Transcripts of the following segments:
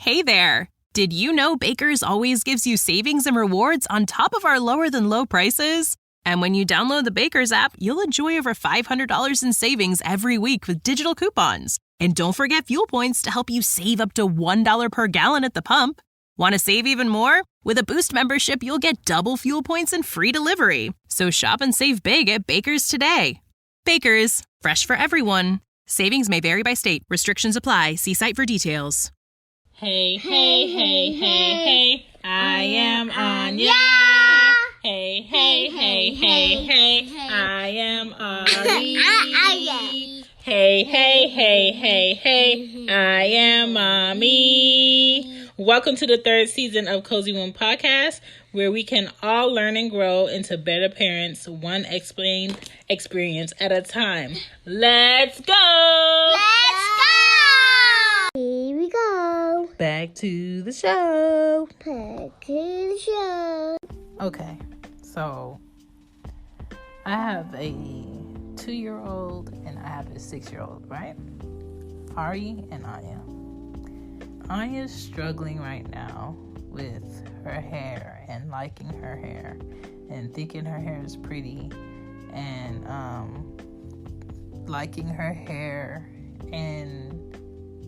Hey there! Did you know Baker's always gives you savings and rewards on top of our lower-than-low prices? And when you download the Baker's app, you'll enjoy over $500 in savings every week with digital coupons. And don't forget fuel points to help you save up to $1 per gallon at the pump. Want to save even more? With a Boost membership, you'll get double fuel points and free delivery. So shop and save big at Baker's today. Baker's, fresh for everyone. Savings may vary by state. Restrictions apply. See site for details. Hey, hey, hey, hey, hey, I am Anya. Hey, hey, hey, hey, hey, I am Ari. Hey, hey, hey, hey, hey, I am Mommy. Welcome to the third season of Cozy Womb Podcast, where we can all learn and grow into better parents, one explained experience at a time. Let's go! Here we go. Back to the show. Okay, so I have a 2-year-old and I have a 6-year-old, right? Ari and Anya. Anya's struggling right now with her hair and liking her hair and thinking her hair is pretty and liking her hair in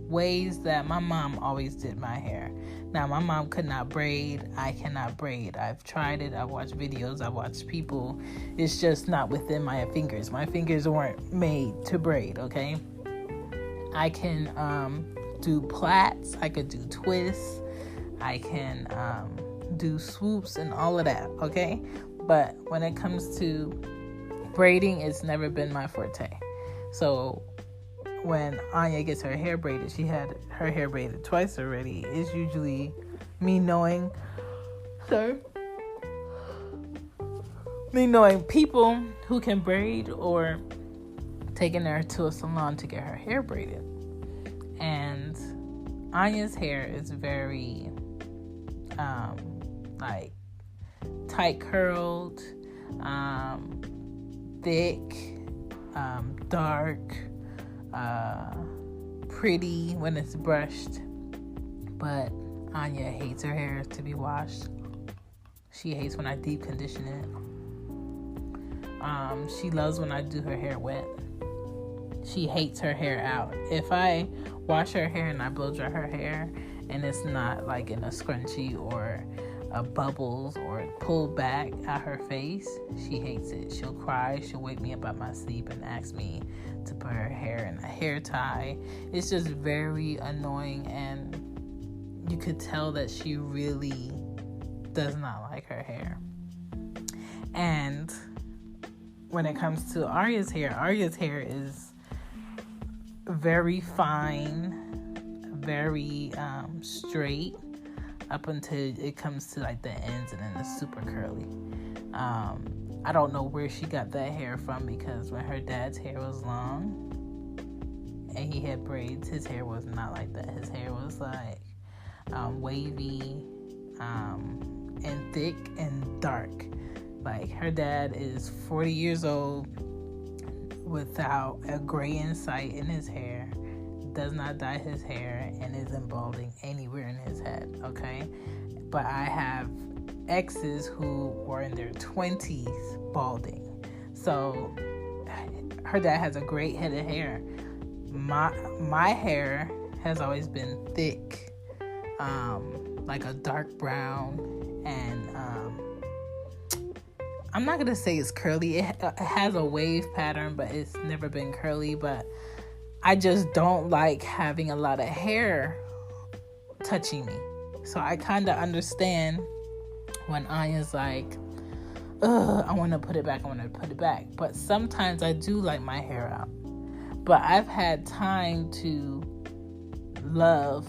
ways that my mom always did my hair. Now, my mom could not braid. I cannot braid. I've tried it. I've watched videos. I've watched people. It's just not within my fingers. My fingers weren't made to braid, okay? I can do plaits. I could do twists. I can do swoops and all of that, okay? But when it comes to braiding, it's never been my forte. So when Anya gets her hair braided, she had her hair braided twice already. It's usually me knowing people who can braid or taking her to a salon to get her hair braided. And Anya's hair is very like tight curled, thick, dark, pretty when it's brushed. But Anya hates her hair to be washed. She hates when I deep condition it. She loves when I do her hair wet. She hates her hair out. If I wash her hair and I blow dry her hair and it's not like in a scrunchie or a bubbles or pulled back at her face, she hates it. She'll cry. She'll wake me up out my sleep and ask me to put her hair in a hair tie. It's just very annoying, and you could tell that she really does not like her hair. And when it comes to Arya's hair is very fine, very straight up until it comes to like the ends, and then it's super curly. I don't know where she got that hair from, because when her dad's hair was long and he had braids, his hair was not like that. His hair was like wavy and thick and dark. Like, her dad is 40 years old without a gray in sight in his hair, does not dye his hair, and isn't balding anywhere in his head, okay? But I have exes who were in their 20s balding. So her dad has a great head of hair. My hair has always been thick, like a dark brown, and I'm not gonna say it's curly. It has a wave pattern, but it's never been curly. But I just don't like having a lot of hair touching me. So I kind of understand when Anya's like, I want to put it back. But sometimes I do like my hair out. But I've had time to love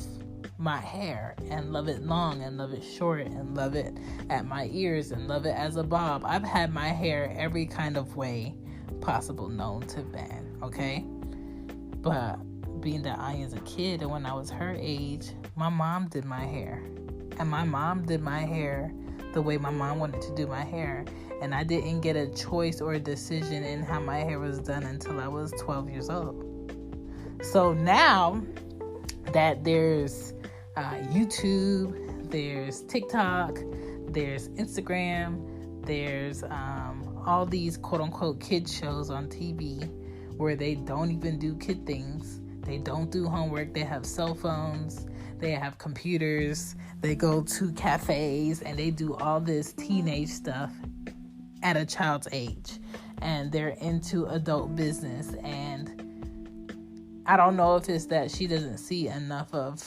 my hair and love it long and love it short and love it at my ears and love it as a bob. I've had my hair every kind of way possible known to man, okay? But being that Anya's a kid, and when I was her age, my mom did my hair. And my mom did my hair the way my mom wanted to do my hair. And I didn't get a choice or a decision in how my hair was done until I was 12 years old. So now that there's YouTube, there's TikTok, there's Instagram, there's all these quote-unquote kid shows on TV where they don't even do kid things. They don't do homework. They have cell phones. They have computers. They go to cafes and they do all this teenage stuff at a child's age. And they're into adult business. And I don't know if it's that she doesn't see enough of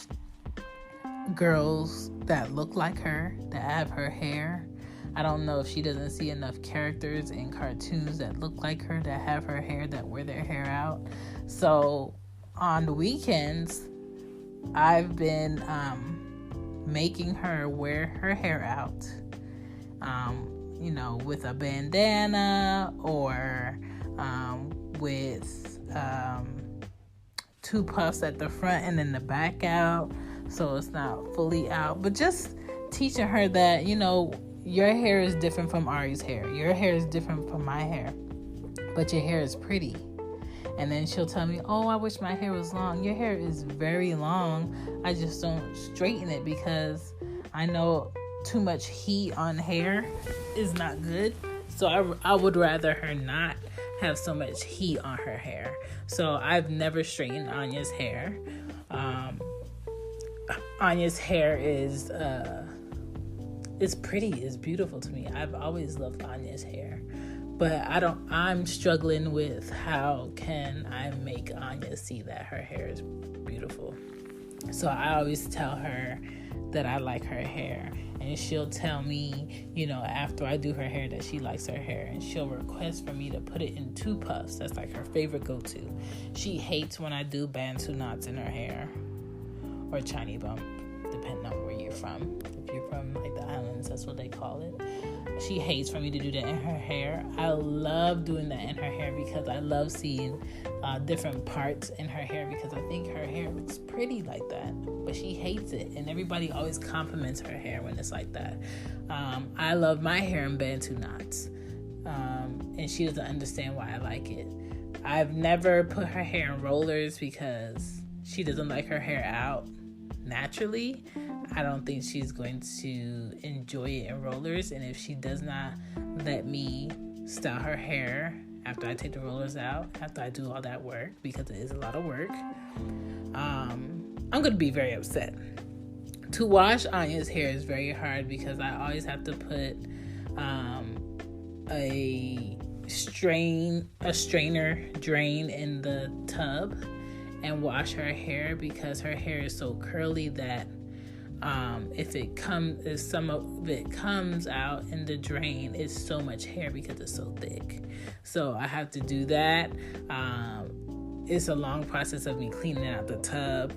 girls that look like her, that have her hair. I don't know if she doesn't see enough characters in cartoons that look like her, that have her hair, that wear their hair out. So on the weekends, I've been making her wear her hair out, with a bandana or with 2 puffs at the front and then the back out, so it's not fully out. But just teaching her that, your hair is different from Ari's hair. Your hair is different from my hair. But your hair is pretty. And then she'll tell me, oh, I wish my hair was long. Your hair is very long. I just don't straighten it because I know too much heat on hair is not good. So I would rather her not have so much heat on her hair. So I've never straightened Anya's hair. Anya's hair is it's pretty, it's beautiful to me. I've always loved Anya's hair. But I'm struggling with how can I make Anya see that her hair is beautiful. So I always tell her that I like her hair. And she'll tell me, after I do her hair that she likes her hair. And she'll request for me to put it in 2 puffs. That's like her favorite go-to. She hates when I do bantu knots in her hair. Or chiny bump, depending on where you're from. If you're from like the islands, that's what they call it. She hates for me to do that in her hair. I love doing that in her hair because I love seeing different parts in her hair because I think her hair looks pretty like that. But she hates it, and everybody always compliments her hair when it's like that. I love my hair in bantu knots, and she doesn't understand why I like it. I've never put her hair in rollers because she doesn't like her hair out naturally. I don't think she's going to enjoy it in rollers, and if she does not let me style her hair after I take the rollers out, after I do all that work, because it is a lot of work, I'm going to be very upset. To wash Anya's hair is very hard because I always have to put a strainer drain in the tub and wash her hair because her hair is so curly that if some of it comes out in the drain, it's so much hair because it's so thick. So I have to do that. It's a long process of me cleaning out the tub.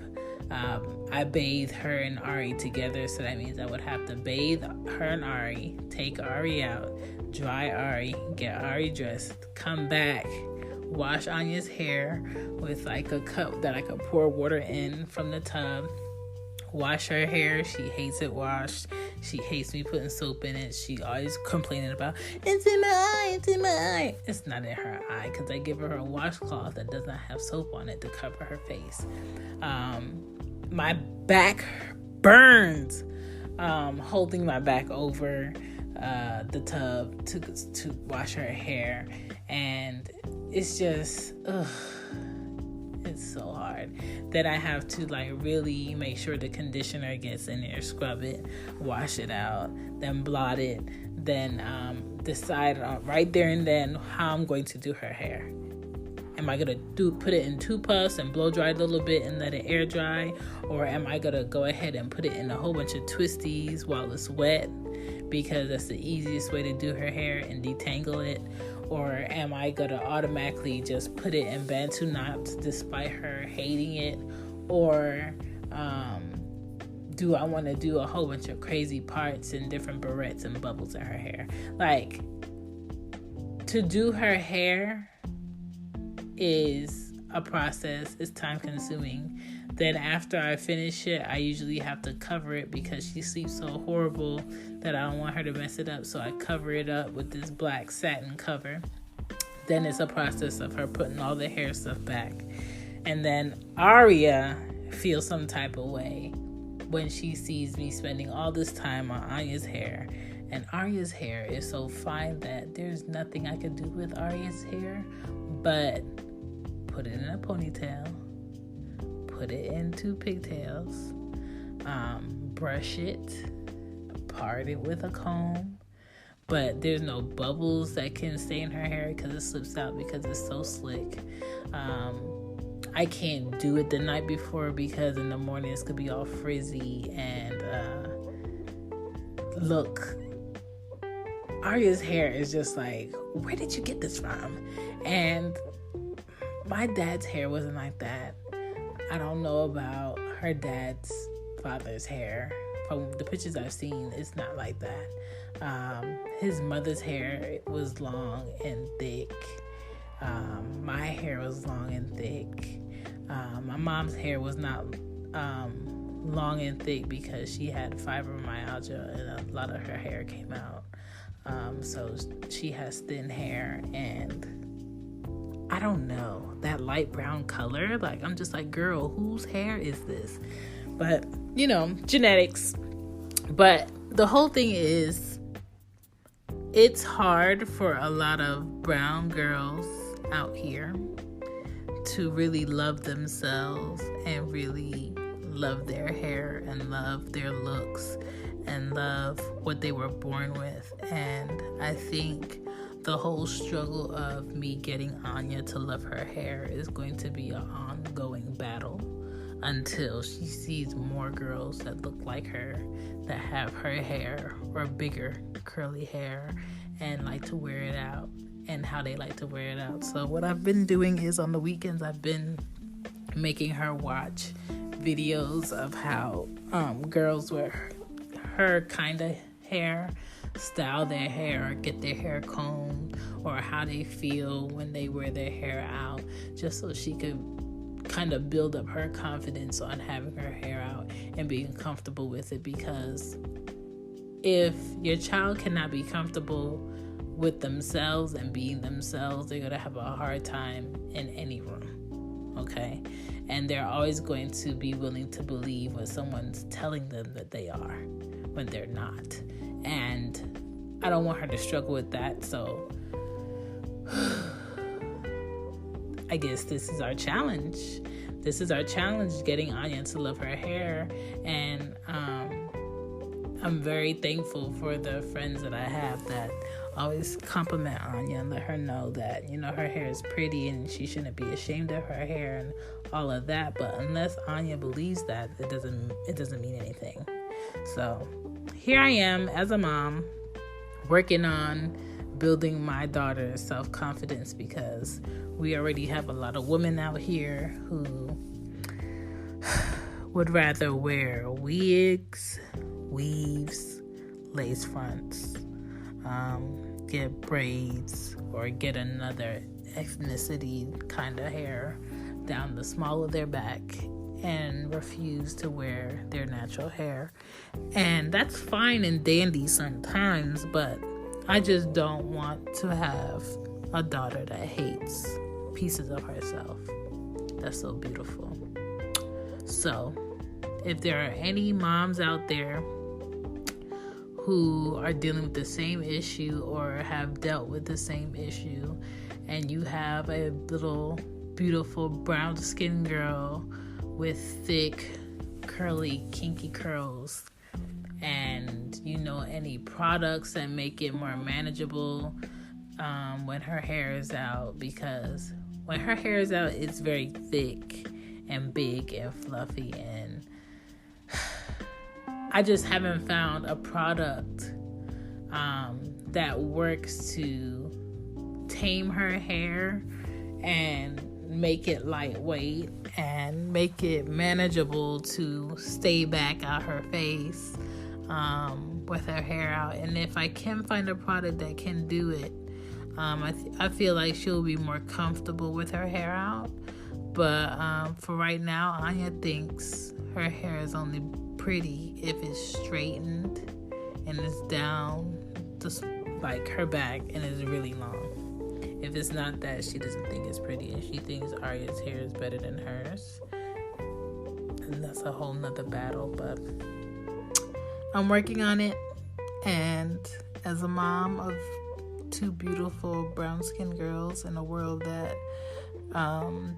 I bathe her and Ari together, so that means I would have to bathe her and Ari, take Ari out, dry Ari, get Ari dressed, come back, wash Anya's hair with like a cup that I could pour water in from the tub. Wash her hair. She hates it washed. She hates me putting soap in it. She always complaining about, it's in my eye, it's in my eye. It's not in her eye because I give her a washcloth that does not have soap on it to cover her face. My back burns holding my back over the tub to wash her hair, and it's just it's so hard that I have to really make sure the conditioner gets in there, scrub it, wash it out, then blot it, then decide right there and then how I'm going to do her hair. Am I going to put it in 2 puffs and blow dry it a little bit and let it air dry? Or am I going to go ahead and put it in a whole bunch of twisties while it's wet? Because that's the easiest way to do her hair and detangle it. Or am I going to automatically just put it in bantu knots despite her hating it? Or do I want to do a whole bunch of crazy parts and different barrettes and bubbles in her hair? To do her hair is a process. It's time consuming. Then after I finish it, I usually have to cover it because she sleeps so horrible that I don't want her to mess it up. So I cover it up with this black satin cover. Then it's a process of her putting all the hair stuff back. And then Aria feels some type of way when she sees me spending all this time on Anya's hair. And Arya's hair is so fine that there's nothing I can do with Arya's hair but put it in a ponytail, put it into pigtails, brush it, part it with a comb. But there's no bubbles that can stay in her hair because it slips out because it's so slick. I can't do it the night before because in the morning it's going to be all frizzy and look. Arya's hair is just like, where did you get this from? And my dad's hair wasn't like that. I don't know about her dad's father's hair. From the pictures I've seen, it's not like that. His mother's hair was long and thick. My hair was long and thick. My mom's hair was not long and thick because she had fibromyalgia and a lot of her hair came out. So she has thin hair, and I don't know, that light brown color, like I'm just like, girl, whose hair is this? But genetics. But the whole thing is, it's hard for a lot of brown girls out here to really love themselves and really love their hair and love their looks and love what they were born with. And I think the whole struggle of me getting Anya to love her hair is going to be an ongoing battle until she sees more girls that look like her, that have her hair or bigger curly hair and like to wear it out and how they like to wear it out. So what I've been doing is on the weekends I've been making her watch videos of how girls with her kind of hair style their hair or get their hair combed, or how they feel when they wear their hair out, just so she could kind of build up her confidence on having her hair out and being comfortable with it. Because if your child cannot be comfortable with themselves and being themselves, they're going to have a hard time in any room, okay? And they're always going to be willing to believe what someone's telling them that they are when they're not. And I don't want her to struggle with that, so I guess this is our challenge. This is our challenge, getting Anya to love her hair. And I'm very thankful for the friends that I have that always compliment Anya and let her know that, her hair is pretty and she shouldn't be ashamed of her hair and all of that. But unless Anya believes that, it doesn't mean anything. So here I am as a mom working on building my daughter's self-confidence, because we already have a lot of women out here who would rather wear wigs, weaves, lace fronts, get braids, or get another ethnicity kind of hair down the small of their back and refuse to wear their natural hair. And that's fine and dandy sometimes, but I just don't want to have a daughter that hates pieces of herself. That's so beautiful. So, if there are any moms out there who are dealing with the same issue or have dealt with the same issue, and you have a little beautiful brown skinned girl with thick, curly, kinky curls, and any products that make it more manageable when her hair is out, because when her hair is out, it's very thick and big and fluffy, and I just haven't found a product that works to tame her hair and make it lightweight and make it manageable to stay back out her face with her hair out. And if I can find a product that can do it, I feel like she'll be more comfortable with her hair out. But for right now, Anya thinks her hair is only pretty if it's straightened and it's down just like her back and is really long. If it's not that, she doesn't think it's pretty, and she thinks Arya's hair is better than hers. And that's a whole nother battle, but I'm working on it. And as a mom of 2 beautiful brown-skinned girls in a world that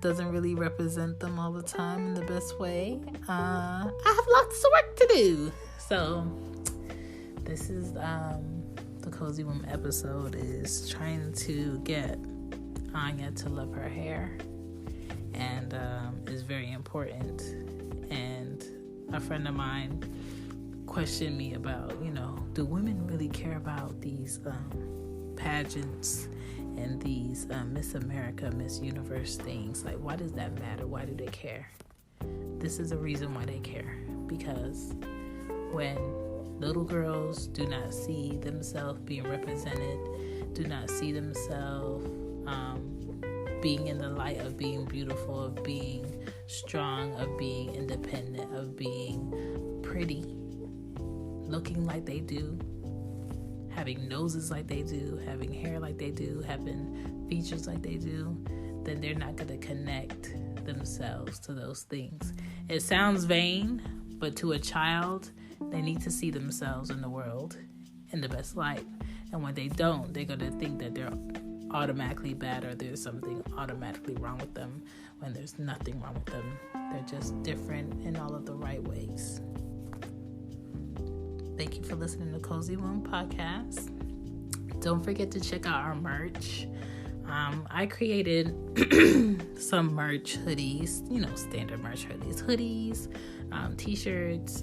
doesn't really represent them all the time in the best way, I have lots of work to do. So this is the Cozy Womb episode is trying to get Anya to love her hair, and is very important. And a friend of mine questioned me about, do women really care about these pageants and these Miss America, Miss Universe things? Like, why does that matter? Why do they care? This is a reason why they care. Because when little girls do not see themselves being represented, do not see themselves being in the light of being beautiful, of being strong, of being independent, of being pretty, looking like they do, having noses like they do, having hair like they do, having features like they do, then they're not going to connect themselves to those things. It sounds vain, but to a child, they need to see themselves in the world in the best light. And when they don't, they're going to think that they're automatically bad, or there's something automatically wrong with them, when there's nothing wrong with them. They're just different in all of the right ways. Thank you for listening to Cozy Womb Podcast. Don't forget to check out our merch. I created some merch, hoodies, standard merch hoodies, t-shirts,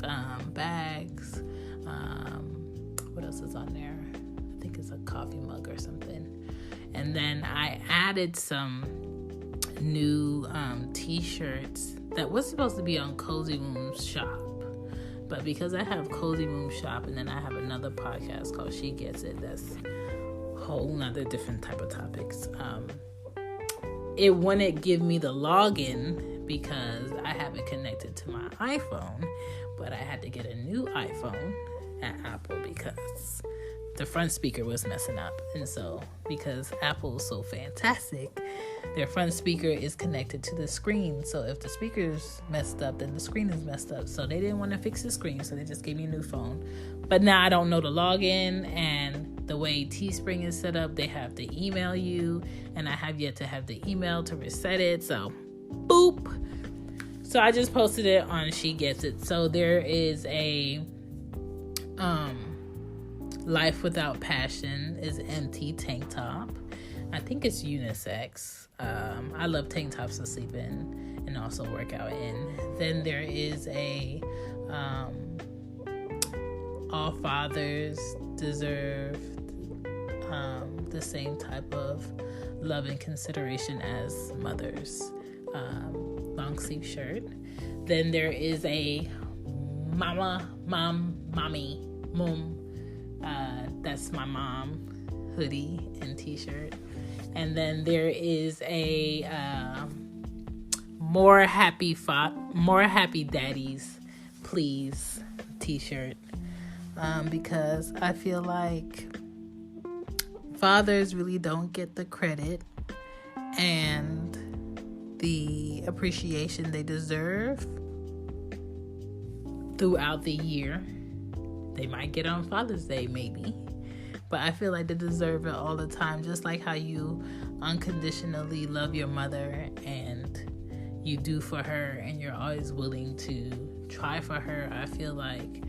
bags. What else is on there? I think it's a coffee mug or something. And then I added some new t-shirts that was supposed to be on Cozy Womb's shop. But because I have Cozy Womb Shop, and then I have another podcast called She Gets It, that's a whole nother different type of topics. It wouldn't give me the login because I have it connected to my iPhone, but I had to get a new iPhone at Apple because the front speaker was messing up. And so, because Apple is so fantastic, their front speaker is connected to the screen. So if the speaker's messed up, then the screen is messed up. So they didn't want to fix the screen, so they just gave me a new phone. But now I don't know the login, and the way Teespring is set up, they have to email you, and I have yet to have the email to reset it. So, boop. So I just posted it on She Gets It. So there is a Life Without Passion is empty tank top. I think it's unisex. I love tank tops to sleep in and also work out in. Then there is a All Fathers Deserve the same type of love and consideration as mothers long sleeve shirt. Then there is a mommy, that's my mom hoodie and t-shirt. And then there is a more happy daddies please t-shirt, because I feel like fathers really don't get the credit and the appreciation they deserve throughout the year. They might get on Father's Day, maybe. But I feel like they deserve it all the time. Just like how you unconditionally love your mother and you do for her and you're always willing to try for her. I feel like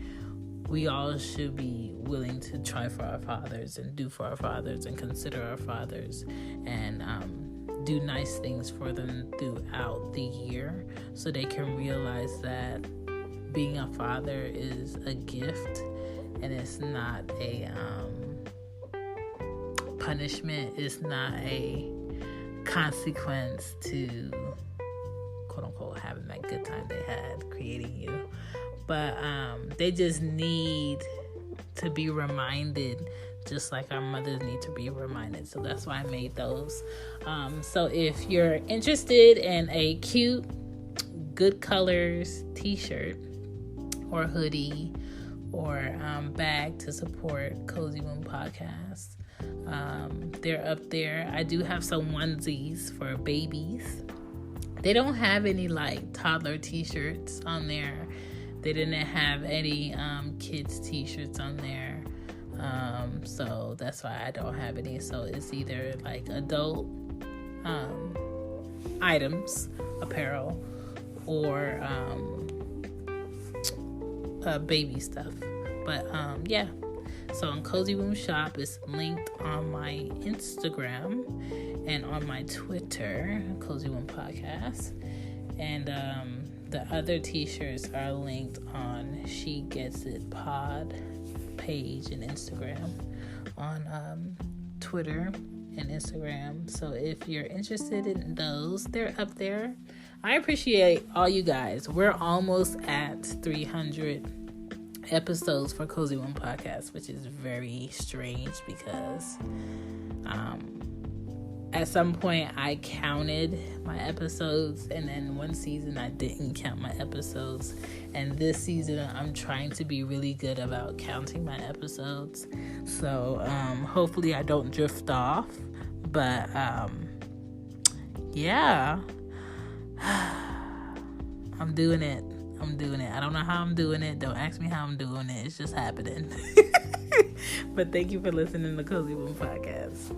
we all should be willing to try for our fathers and do for our fathers and consider our fathers and do nice things for them throughout the year, so they can realize that being a father is a gift and it's not a punishment. It's not a consequence to quote unquote having that good time they had creating you. But they just need to be reminded, just like our mothers need to be reminded. So that's why I made those. So if you're interested in a cute, good colors t-shirt or hoodie or bag to support Cozy Womb Podcast, they're up there. I do have some onesies for babies They don't have any like toddler t-shirts on there. They didn't have any kids t-shirts on there. So that's why I don't have any. So it's either like adult items, apparel, or baby stuff. But yeah. So on Cozy Womb Shop, it's linked on my Instagram and on my Twitter, Cozy Womb Podcast. And the other t-shirts are linked on She Gets It Pod page and Instagram, on Twitter and Instagram. So if you're interested in those, they're up there. I appreciate all you guys. We're almost at 300 episodes for Cozy Womb Podcast, which is very strange because at some point I counted my episodes, and then one season I didn't count my episodes, and this season I'm trying to be really good about counting my episodes. So hopefully I don't drift off, but yeah, I'm doing it. I don't know how I'm doing it. Don't ask me how I'm doing it. It's just happening. But thank you for listening to Cozy Womb Podcast.